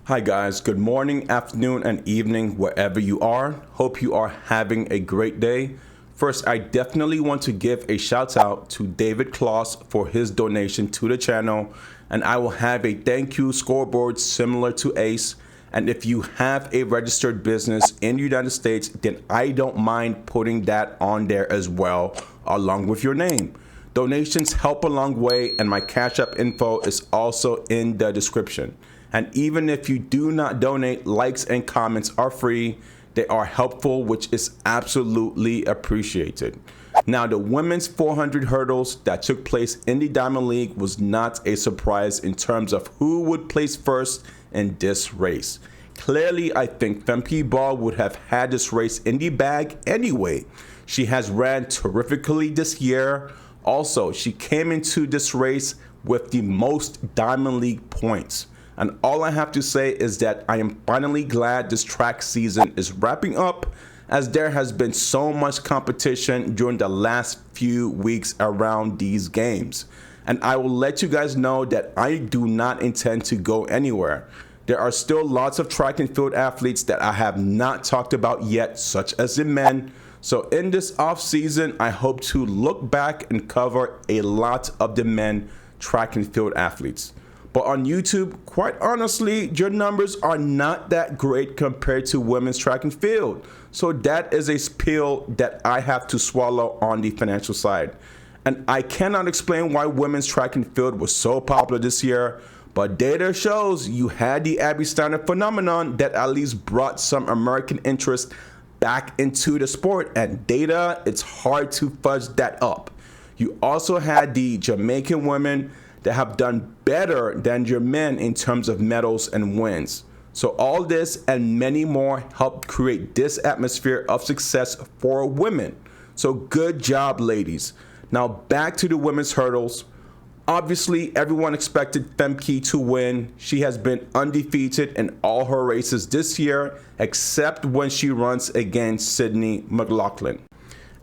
Hi guys, good morning, afternoon, and evening wherever you are. Hope you are having a great day. First, I definitely want to give a shout out to David Kloss for his donation to the channel, and I will have a thank you scoreboard similar to Ace. And if you have a registered business in the United States, then I don't mind putting that on there as well, along with your name. Donations help a long way, and my Cash App info is also in the description. And even if you do not donate, likes and comments are free. They are helpful, which is absolutely appreciated. Now, the women's 400 hurdles that took place in the Diamond League was not a surprise in terms of who would place first in this race. Clearly, I think Femke Bol would have had this race in the bag anyway. She has ran terrifically this year. Also, she came into this race with the most Diamond League points. And all I have to say is that I am finally glad this track season is wrapping up, as there has been so much competition during the last few weeks around these games. And I will let you guys know that I do not intend to go anywhere. There are still lots of track and field athletes that I have not talked about yet, such as the men. So in this off season, I hope to look back and cover a lot of the men track and field athletes. But on YouTube, quite honestly, your numbers are not that great compared to women's track and field. So that is a pill that I have to swallow on the financial side. And I cannot explain why women's track and field was so popular this year, but data shows you had the Abby Steiner phenomenon that at least brought some American interest back into the sport. And data, it's hard to fudge that up. You also had the Jamaican women that have done better than your men in terms of medals and wins. So all this and many more helped create this atmosphere of success for women. So good job, ladies. Now back to the women's hurdles. Obviously, everyone expected Femke to win. She has been undefeated in all her races this year, except when she runs against Sydney McLaughlin.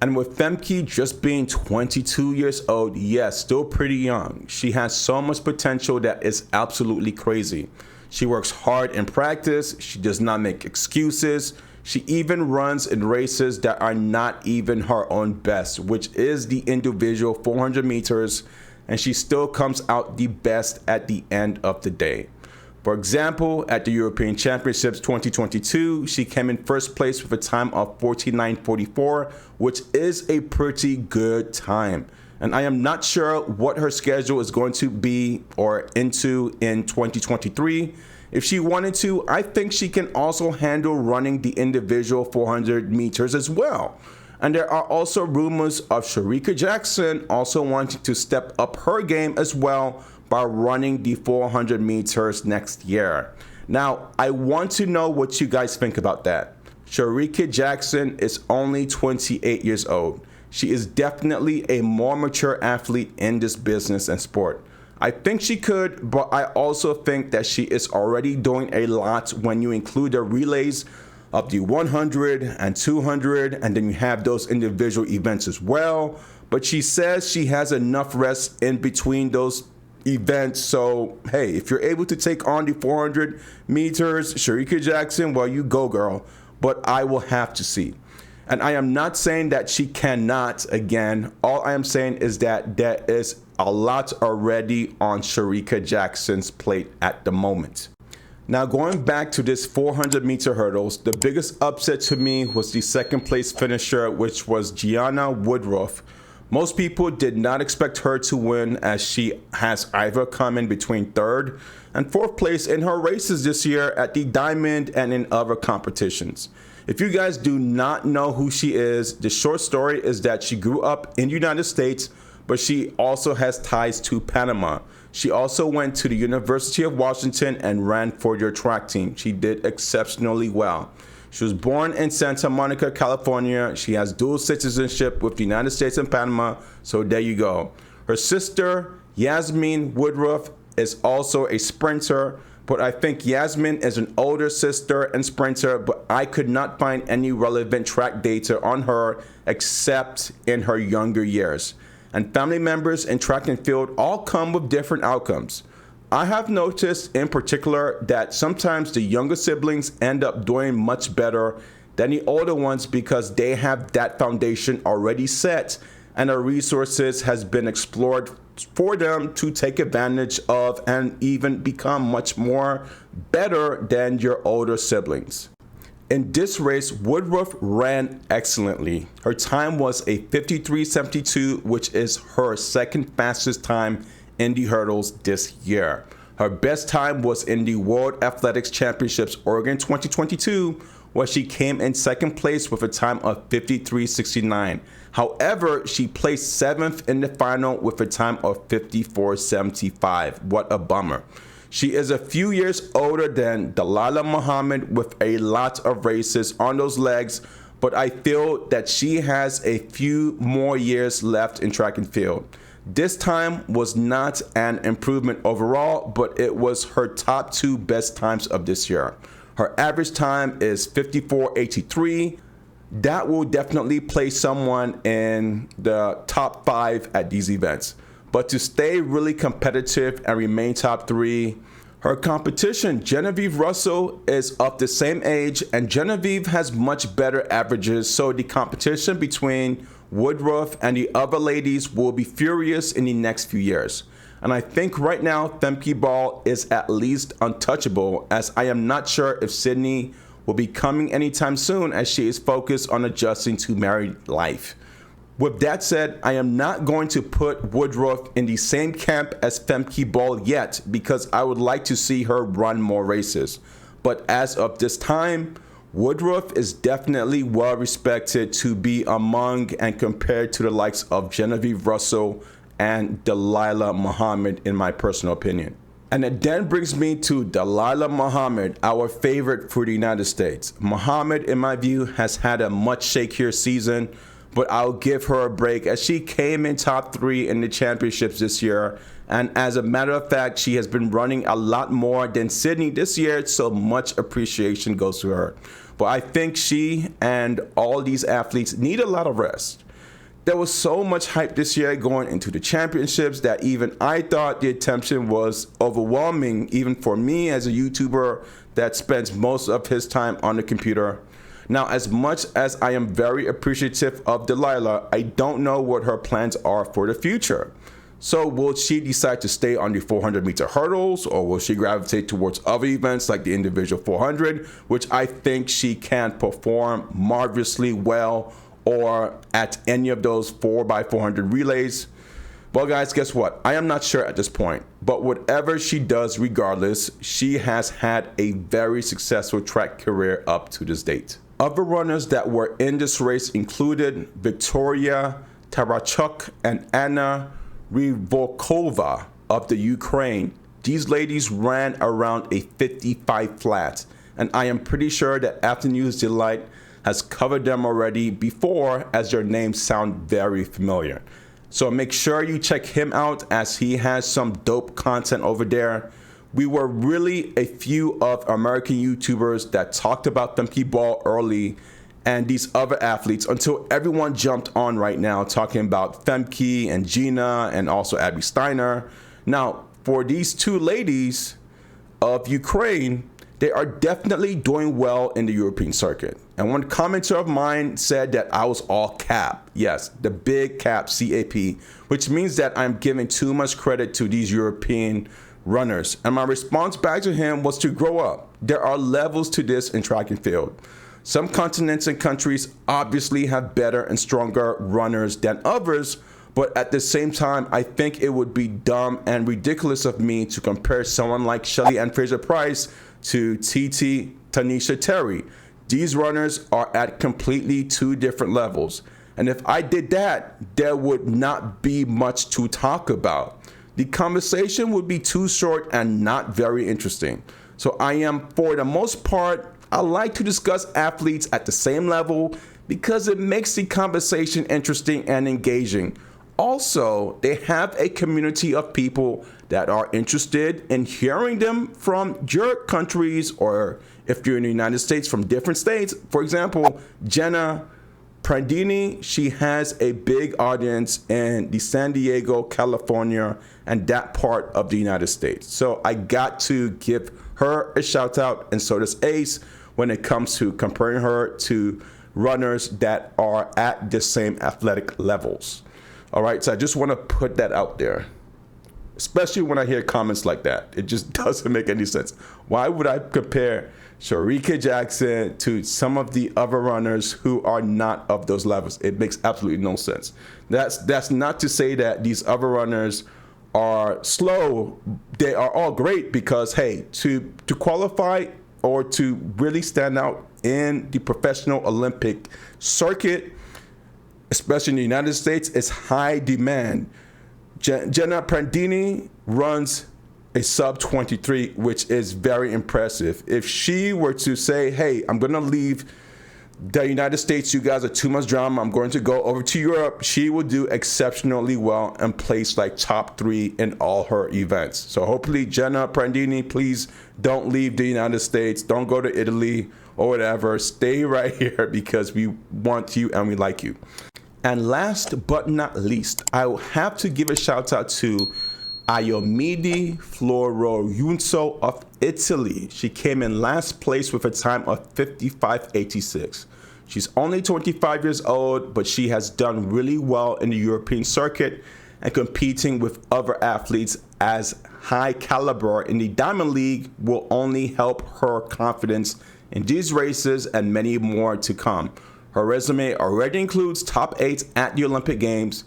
And with Femke just being 22 years old, yes, still pretty young, she has so much potential that is absolutely crazy. She works hard in practice, she does not make excuses, she even runs in races that are not even her own best, which is the individual 400 meters, and she still comes out the best at the end of the day. For example, at the European Championships 2022, she came in first place with a time of 49:44, which is a pretty good time. And I am not sure what her schedule is going to be or into in 2023. If she wanted to, I think she can also handle running the individual 400 meters as well. And there are also rumors of Shericka Jackson also wanting to step up her game as well by running the 400 meters next year. Now, I want to know what you guys think about that. Shericka Jackson is only 28 years old. She is definitely a more mature athlete in this business and sport. I think she could, but I also think that she is already doing a lot when you include the relays of the 100 and 200, and then you have those individual events as well. But she says she has enough rest in between those events. So, hey, if you're able to take on the 400 meters, Shericka Jackson, well, you go, girl. But I will have to see. And I am not saying that she cannot again. All I am saying is that there is a lot already on Shericka Jackson's plate at the moment. Now, going back to this 400 meter hurdles, the biggest upset to me was the second place finisher, which was Gianna Woodruff. Most people did not expect her to win, as she has either come in between third and fourth place in her races this year at the Diamond and in other competitions. If you guys do not know who she is, the short story is that she grew up in the United States, but she also has ties to Panama. She also went to the University of Washington and ran for your track team. She did exceptionally well. She was born in Santa Monica, California. She has dual citizenship with the United States and Panama, so there you go. Her sister, Yasmin Woodruff, is also a sprinter, but I think Yasmin is an older sister and sprinter, but I could not find any relevant track data on her except in her younger years. And family members in track and field all come with different outcomes. I have noticed in particular that sometimes the younger siblings end up doing much better than the older ones because they have that foundation already set and the resources has been explored for them to take advantage of and even become much more better than your older siblings. In this race, Woodruff ran excellently. Her time was a 53.72, which is her second fastest time in the hurdles this year. Her best time was in the World Athletics Championships Oregon 2022, where she came in second place with a time of 53.69. However, she placed 7th in the final with a time of 54.75. What a bummer. She is a few years older than Dalilah Muhammad with a lot of races on those legs, but I feel that she has a few more years left in track and field. This time was not an improvement overall, but it was her top 2 best times of this year. Her average time is 54.83. That will definitely place someone in the top 5 at these events. But to stay really competitive and remain top 3, her competition, Genevieve Russell, is of the same age, and Genevieve has much better averages, so the competition between Woodruff and the other ladies will be furious in the next few years. And I think right now Femke Bol is at least untouchable, as I am not sure if Sydney will be coming anytime soon as she is focused on adjusting to married life. With that said, I am not going to put Woodruff in the same camp as Femke Bol yet because I would like to see her run more races. But as of this time, Woodruff is definitely well respected to be among and compared to the likes of Genevieve Russell and Dalilah Muhammad in my personal opinion. And it then brings me to Dalilah Muhammad, our favorite for the United States. Muhammad, in my view, has had a much shakier season, but I'll give her a break as she came in top 3 in the championships this year. And as a matter of fact, she has been running a lot more than Sydney this year, so much appreciation goes to her. But I think she and all these athletes need a lot of rest. There was so much hype this year going into the championships that even I thought the attention was overwhelming, even for me as a YouTuber that spends most of his time on the computer. Now, as much as I am very appreciative of Dalilah, I don't know what her plans are for the future. So will she decide to stay on the 400-meter hurdles, or will she gravitate towards other events like the individual 400, which I think she can perform marvelously well, or at any of those 4x400 relays? Well, guys, guess what? I am not sure at this point, but whatever she does regardless, she has had a very successful track career up to this date. Other runners that were in this race included Victoria Tarachuk and Anna Rivolkova of the Ukraine. These ladies ran around a 55 flat, and I am pretty sure that Afternoon's Delight has covered them already before, as their names sound very familiar. So make sure you check him out as he has some dope content over there. We were really a few of American YouTubers that talked about Femke Bol early and these other athletes until everyone jumped on right now talking about Femke and Gina and also Abby Steiner. Now, for these two ladies of Ukraine, they are definitely doing well in the European circuit. And one commenter of mine said that I was all cap. Yes, the big cap, CAP, which means that I'm giving too much credit to these European runners. And my response back to him was to grow up. There are levels to this in track and field. Some continents and countries obviously have better and stronger runners than others, but at the same time, I think it would be dumb and ridiculous of me to compare someone like Shelly Ann Fraser-Price to TT Tanisha Terry. These runners are at completely 2 different levels. And if I did that, there would not be much to talk about. The conversation would be too short and not very interesting. So I am, for the most part, I like to discuss athletes at the same level because it makes the conversation interesting and engaging. Also, they have a community of people that are interested in hearing them from your countries, or if you're in the United States, from different states. For example, Jenna Prandini, she has a big audience in the San Diego, California, and that part of the United States. So I got to give her a shout out, and so does Ace, when it comes to comparing her to runners that are at the same athletic levels. All right, so I just want to put that out there, especially when I hear comments like that. It just doesn't make any sense. Why would I compare Shericka Jackson to some of the other runners who are not of those levels? It makes absolutely no sense. That's not to say that these other runners are slow. They are all great, because hey, to qualify or to really stand out in the professional Olympic circuit, especially in the United States, is high demand. Gianna Prandini runs a sub 23, which is very impressive. If she were to say, hey, I'm going to leave the United States, you guys are too much drama, I'm going to go over to Europe, she would do exceptionally well and place like top 3 in all her events. So hopefully, Gianna Prandini, please don't leave the United States. Don't go to Italy or whatever. Stay right here, because we want you and we like you. And last but not least, I will have to give a shout out to Ayomide Florojunso of Italy. She came in last place with a time of 55.86. She's only 25 years old, but she has done really well in the European circuit and competing with other athletes as high caliber in the Diamond League will only help her confidence in these races and many more to come. Her resume already includes top 8 at the Olympic Games,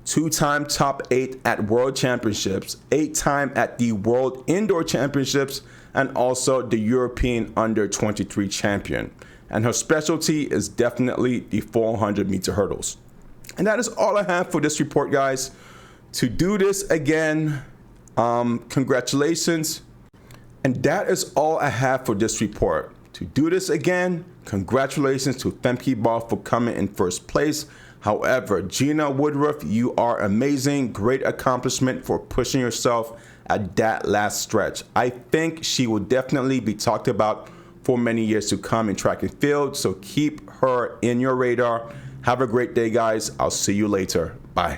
2-time top 8 at World Championships, 8-time at the World Indoor Championships, and also the European Under-23 champion. And her specialty is definitely the 400-meter hurdles. And that is all I have for this report, guys. To do this again, congratulations. And that is all I have for this report. To do this again, congratulations to Femke Bol for coming in first place. However, Gianna Woodruff, you are amazing. Great accomplishment for pushing yourself at that last stretch. I think she will definitely be talked about for many years to come in track and field. So keep her in your radar. Have a great day, guys. I'll see you later. Bye.